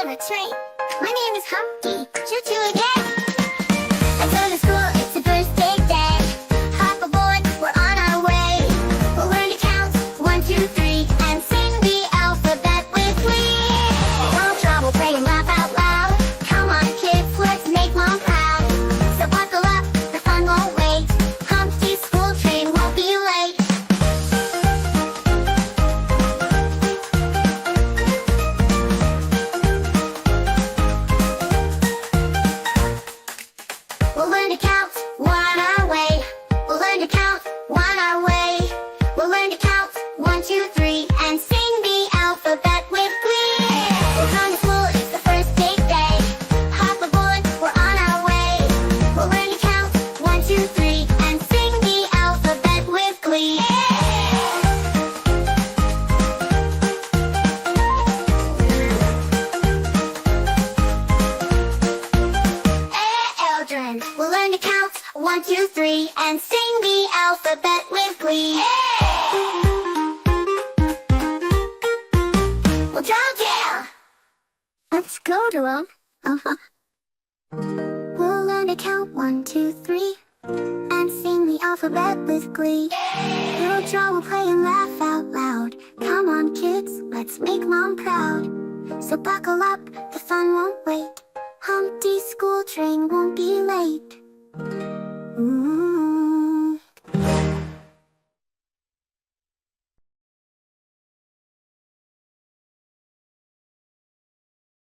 on a train. My name is Humpty. Choo-choo again. I go to school, it's a birthday day. Hop aboard, we're on our way. We'll learn to count 1, 2, 3 and sing the alphabet with glee. No trouble, play and laugh out loud. Come on, kids, let's make Mom proud. So buckle up, the fun won't wait. Humpty's school train won't be late. We'll learn to count one our way. We'll learn to count one our way. We'll learn to count 1, 2, 3 and sing the alphabet with glee. We're on to school, it's the first big day. Hop aboard, we're on our way. We'll learn to count 1, 2, 3 and sing the alphabet with glee. Children, we'll learn to count 1, 2, 3 and sing the alphabet with glee. We'll draw jail. Let's go to 'em. We'll learn to count 1, 2, 3 and sing the alphabet with glee. We'll draw, we'll play and laugh out loud. Come on, kids, let's make Mom proud. So buckle up, the fun won't wait. Humpty's school train won't be late.